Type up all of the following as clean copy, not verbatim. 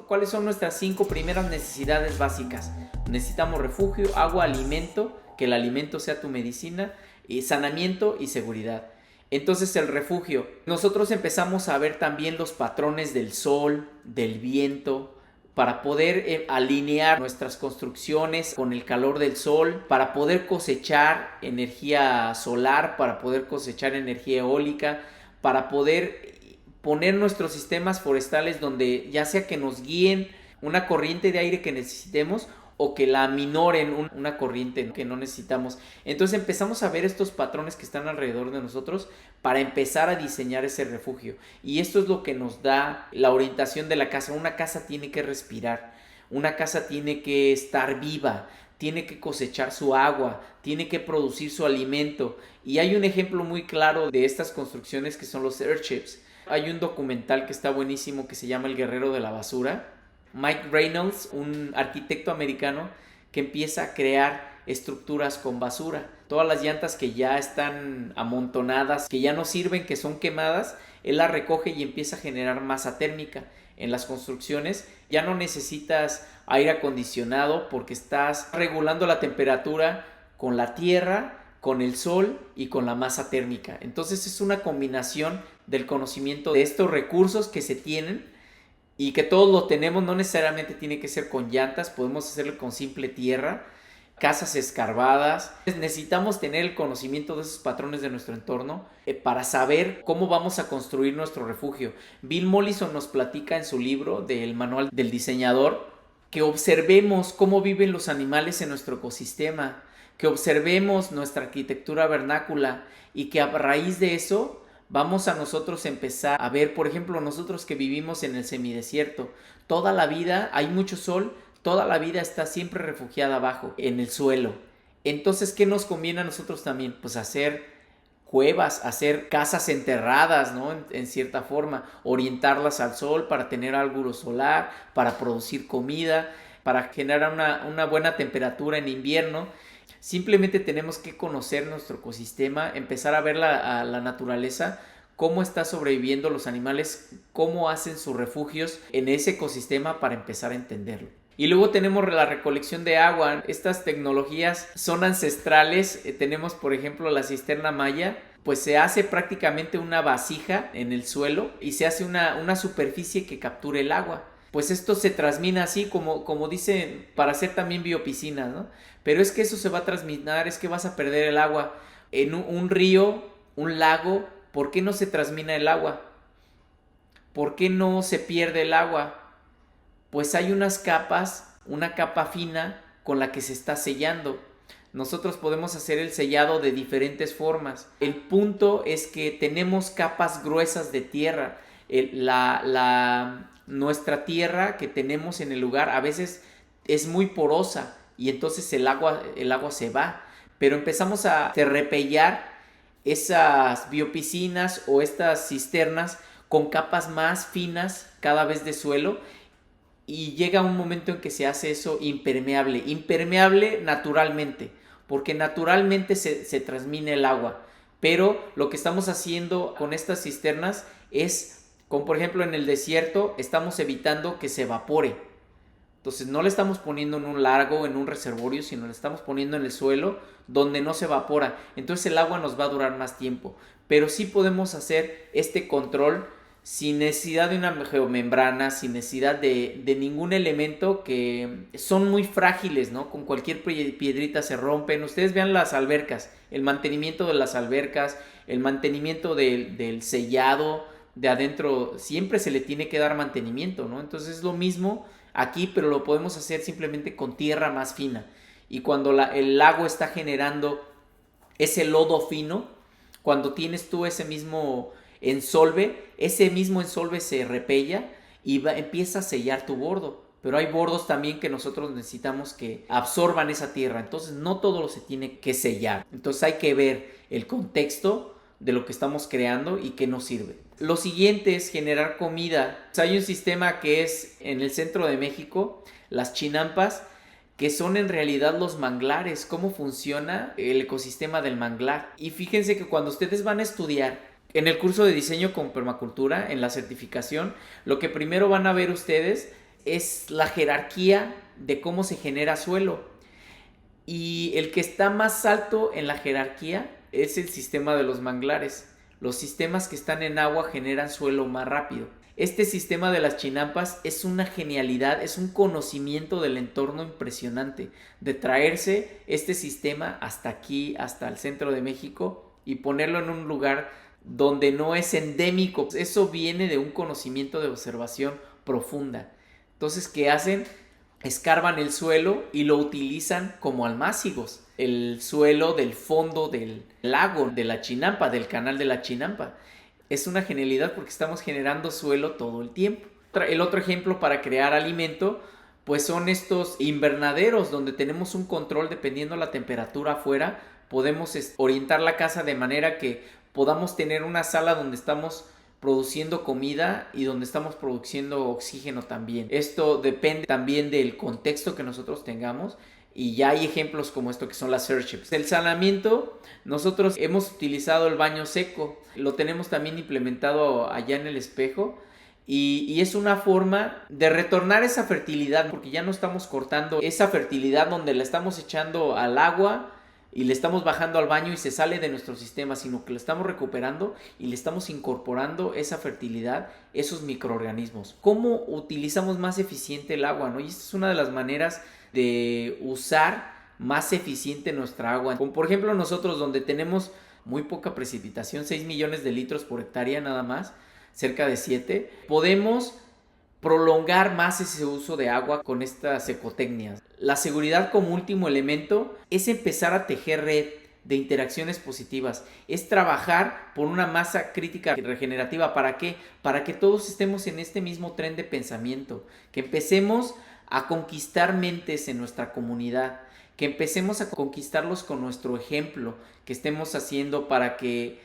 ¿Cuáles son nuestras 5 primeras necesidades básicas? Necesitamos refugio, agua, alimento, que el alimento sea tu medicina, y saneamiento y seguridad. Entonces el refugio, nosotros empezamos a ver también los patrones del sol, del viento, para poder alinear nuestras construcciones con el calor del sol, para poder cosechar energía solar, para poder cosechar energía eólica, para poder poner nuestros sistemas forestales donde ya sea que nos guíen una corriente de aire que necesitemos o que la aminoren una corriente que no necesitamos. Entonces empezamos a ver estos patrones que están alrededor de nosotros para empezar a diseñar ese refugio. Y esto es lo que nos da la orientación de la casa. Una casa tiene que respirar, una casa tiene que estar viva, tiene que cosechar su agua, tiene que producir su alimento. Y hay un ejemplo muy claro de estas construcciones que son los airships. Hay un documental que está buenísimo que se llama El Guerrero de la Basura. Mike Reynolds, un arquitecto americano que empieza a crear estructuras con basura. Todas las llantas que ya están amontonadas, que ya no sirven, que son quemadas, él las recoge y empieza a generar masa térmica. En las construcciones ya no necesitas aire acondicionado porque estás regulando la temperatura con la tierra, con el sol y con la masa térmica. Entonces es una combinación del conocimiento de estos recursos que se tienen y que todos lo tenemos. No necesariamente tiene que ser con llantas, podemos hacerlo con simple tierra, casas escarbadas. Necesitamos tener el conocimiento de esos patrones de nuestro entorno para saber cómo vamos a construir nuestro refugio. Bill Mollison nos platica en su libro del manual del diseñador que observemos cómo viven los animales en nuestro ecosistema, que observemos nuestra arquitectura vernácula y que a raíz de eso vamos a nosotros empezar a ver, por ejemplo, nosotros que vivimos en el semidesierto, toda la vida hay mucho sol, toda la vida está siempre refugiada abajo, en el suelo. Entonces, ¿qué nos conviene a nosotros también? Pues hacer cuevas, hacer casas enterradas, ¿no? En cierta forma, orientarlas al sol para tener algo solar, para producir comida, para generar una buena temperatura en invierno. Simplemente tenemos que conocer nuestro ecosistema, empezar a ver a la naturaleza, cómo está sobreviviendo los animales, cómo hacen sus refugios en ese ecosistema para empezar a entenderlo. Y luego tenemos la recolección de agua. Estas tecnologías son ancestrales. Tenemos, por ejemplo, la cisterna maya. Pues se hace prácticamente una vasija en el suelo y se hace una superficie que capture el agua. Pues esto se transmina así como dicen, para hacer también biopiscinas, ¿no? Pero es que eso se va a transminar, es que vas a perder el agua. En un río, un lago, ¿por qué no se transmina el agua? ¿Por qué no se pierde el agua? Pues hay unas capas, una capa fina con la que se está sellando. Nosotros podemos hacer el sellado de diferentes formas. El punto es que tenemos capas gruesas de tierra. Nuestra tierra que tenemos en el lugar a veces es muy porosa y entonces el agua se va. Pero empezamos a repellar esas biopiscinas o estas cisternas con capas más finas cada vez de suelo. Y llega un momento en que se hace eso impermeable naturalmente, porque naturalmente se transmina el agua. Pero lo que estamos haciendo con estas cisternas es, como por ejemplo en el desierto, estamos evitando que se evapore. Entonces no le estamos poniendo en un lago, en un reservorio, sino le estamos poniendo en el suelo donde no se evapora. Entonces el agua nos va a durar más tiempo. Pero sí podemos hacer este control sin necesidad de una geomembrana, sin necesidad de ningún elemento, que son muy frágiles, ¿no? Con cualquier piedrita se rompen. Ustedes vean las albercas, el mantenimiento de las albercas, el mantenimiento del sellado de adentro, siempre se le tiene que dar mantenimiento, ¿no? Entonces es lo mismo aquí, pero lo podemos hacer simplemente con tierra más fina. Y cuando el lago está generando ese lodo fino, cuando tienes tú ese mismo ese mismo ensolve se repella y empieza a sellar tu bordo. Pero hay bordos también que nosotros necesitamos que absorban esa tierra. Entonces no todo se tiene que sellar. Entonces hay que ver el contexto de lo que estamos creando y qué nos sirve. Lo siguiente es generar comida. Hay un sistema que es en el centro de México, las chinampas, que son en realidad los manglares, cómo funciona el ecosistema del manglar. Y fíjense que cuando ustedes van a estudiar en el curso de diseño con permacultura, en la certificación, lo que primero van a ver ustedes es la jerarquía de cómo se genera suelo. Y el que está más alto en la jerarquía es el sistema de los manglares. Los sistemas que están en agua generan suelo más rápido. Este sistema de las chinampas es una genialidad, es un conocimiento del entorno impresionante, de traerse este sistema hasta aquí, hasta el centro de México y ponerlo en un lugar donde no es endémico. Eso viene de un conocimiento de observación profunda. Entonces, ¿qué hacen? Escarban el suelo y lo utilizan como almácigos. El suelo del fondo del lago de la Chinampa, del canal de la Chinampa. Es una genialidad porque estamos generando suelo todo el tiempo. El otro ejemplo para crear alimento, pues son estos invernaderos donde tenemos un control dependiendo la temperatura afuera. Podemos orientar la casa de manera que podamos tener una sala donde estamos produciendo comida y donde estamos produciendo oxígeno también. Esto depende también del contexto que nosotros tengamos. Y ya hay ejemplos como esto que son las airships. El saneamiento, nosotros hemos utilizado el baño seco. Lo tenemos también implementado allá en el Espejo. Y es una forma de retornar esa fertilidad, porque ya no estamos cortando esa fertilidad donde la estamos echando al agua y le estamos bajando al baño y se sale de nuestro sistema, sino que lo estamos recuperando y le estamos incorporando esa fertilidad, esos microorganismos. ¿Cómo utilizamos más eficiente el agua, no? Y esta es una de las maneras de usar más eficiente nuestra agua. Como por ejemplo nosotros, donde tenemos muy poca precipitación, 6 millones de litros por hectárea nada más, cerca de 7, podemos prolongar más ese uso de agua con estas ecotecnias. La seguridad como último elemento es empezar a tejer red de interacciones positivas, es trabajar por una masa crítica regenerativa. ¿Para qué? Para que todos estemos en este mismo tren de pensamiento, que empecemos a conquistar mentes en nuestra comunidad, que empecemos a conquistarlos con nuestro ejemplo que estemos haciendo para que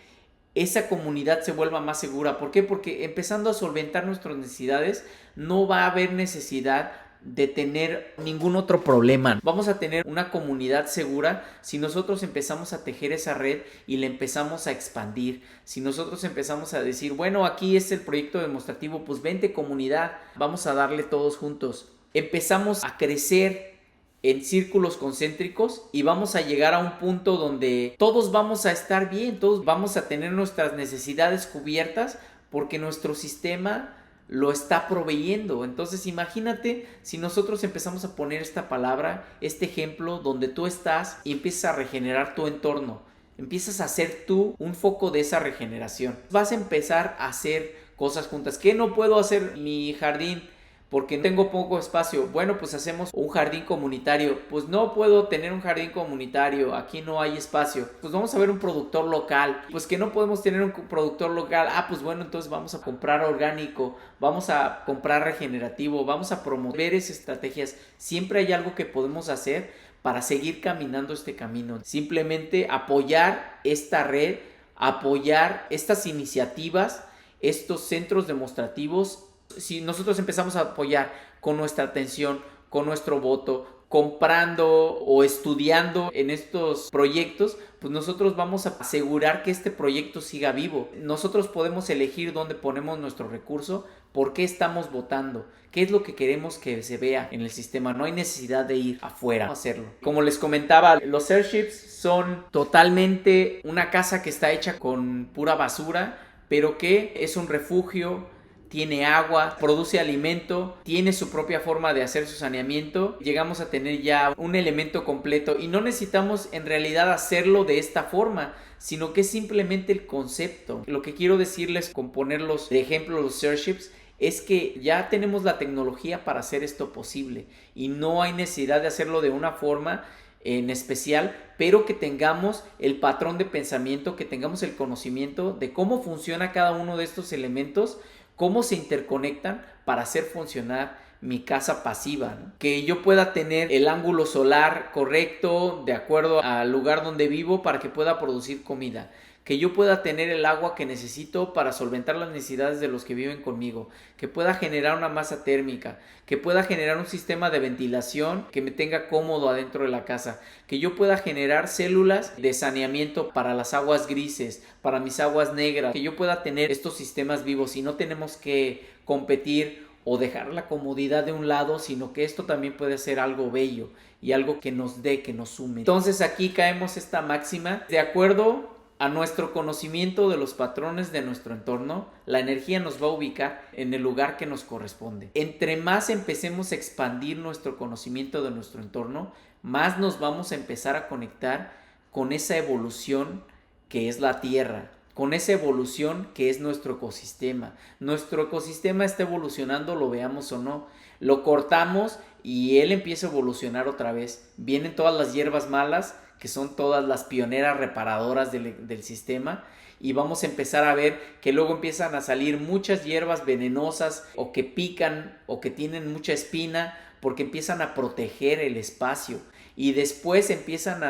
esa comunidad se vuelva más segura. ¿Por qué? Porque empezando a solventar nuestras necesidades no va a haber necesidad de tener ningún otro problema. Vamos a tener una comunidad segura si nosotros empezamos a tejer esa red y la empezamos a expandir. Si nosotros empezamos a decir, bueno, aquí es el proyecto demostrativo, pues vente comunidad, vamos a darle todos juntos. Empezamos a crecer en círculos concéntricos y vamos a llegar a un punto donde todos vamos a estar bien, todos vamos a tener nuestras necesidades cubiertas porque nuestro sistema lo está proveyendo. Entonces imagínate si nosotros empezamos a poner esta palabra, este ejemplo donde tú estás y empiezas a regenerar tu entorno, empiezas a ser tú un foco de esa regeneración. Vas a empezar a hacer cosas juntas. ¿Qué no puedo hacer en mi jardín? Porque tengo poco espacio. Bueno, pues hacemos un jardín comunitario. Pues no puedo tener un jardín comunitario, aquí no hay espacio. Pues vamos a ver un productor local. Pues que no podemos tener un productor local. Pues bueno, entonces vamos a comprar orgánico, vamos a comprar regenerativo, vamos a promover esas estrategias. Siempre hay algo que podemos hacer para seguir caminando este camino. Simplemente apoyar esta red, apoyar estas iniciativas, estos centros demostrativos. Si nosotros empezamos a apoyar con nuestra atención, con nuestro voto, comprando o estudiando en estos proyectos, pues nosotros vamos a asegurar que este proyecto siga vivo. Nosotros podemos elegir dónde ponemos nuestro recurso, por qué estamos votando, qué es lo que queremos que se vea en el sistema. No hay necesidad de ir afuera a hacerlo. Como les comentaba, los airships son totalmente una casa que está hecha con pura basura, pero que es un refugio. Tiene agua, produce alimento, tiene su propia forma de hacer su saneamiento. Llegamos a tener ya un elemento completo y no necesitamos en realidad hacerlo de esta forma, sino que es simplemente el concepto. Lo que quiero decirles con ponerlos de ejemplo los airships es que ya tenemos la tecnología para hacer esto posible y no hay necesidad de hacerlo de una forma en especial, pero que tengamos el patrón de pensamiento, que tengamos el conocimiento de cómo funciona cada uno de estos elementos, cómo se interconectan para hacer funcionar mi casa pasiva, ¿no? Que yo pueda tener el ángulo solar correcto de acuerdo al lugar donde vivo para que pueda producir comida. Que yo pueda tener el agua que necesito para solventar las necesidades de los que viven conmigo. Que pueda generar una masa térmica. Que pueda generar un sistema de ventilación que me tenga cómodo adentro de la casa. Que yo pueda generar células de saneamiento para las aguas grises, para mis aguas negras. Que yo pueda tener estos sistemas vivos y no tenemos que competir o dejar la comodidad de un lado, sino que esto también puede ser algo bello y algo que nos dé, que nos sume. Entonces aquí caemos esta máxima: de acuerdo a nuestro conocimiento de los patrones de nuestro entorno, la energía nos va a ubicar en el lugar que nos corresponde. Entre más empecemos a expandir nuestro conocimiento de nuestro entorno, más nos vamos a empezar a conectar con esa evolución que es la Tierra, con esa evolución que es nuestro ecosistema. Nuestro ecosistema está evolucionando, lo veamos o no. Lo cortamos y él empieza a evolucionar otra vez. Vienen todas las hierbas malas, que son todas las pioneras reparadoras del sistema, y vamos a empezar a ver que luego empiezan a salir muchas hierbas venenosas o que pican o que tienen mucha espina, porque empiezan a proteger el espacio, y después empiezan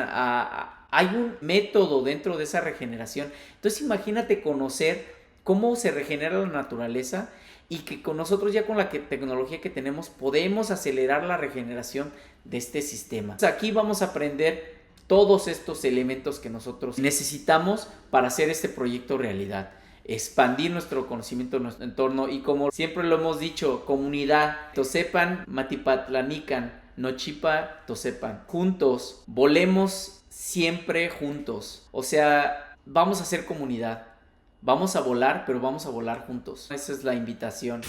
hay un método dentro de esa regeneración. Entonces imagínate conocer cómo se regenera la naturaleza, y que con nosotros ya con la tecnología que tenemos podemos acelerar la regeneración de este sistema. Entonces aquí vamos a aprender todos estos elementos que nosotros necesitamos para hacer este proyecto realidad. Expandir nuestro conocimiento en nuestro entorno, y como siempre lo hemos dicho, comunidad, tosepan, matipatlanican, nochipa, tosepan. Juntos, volemos siempre juntos. O sea, vamos a hacer comunidad. Vamos a volar, pero vamos a volar juntos. Esa es la invitación.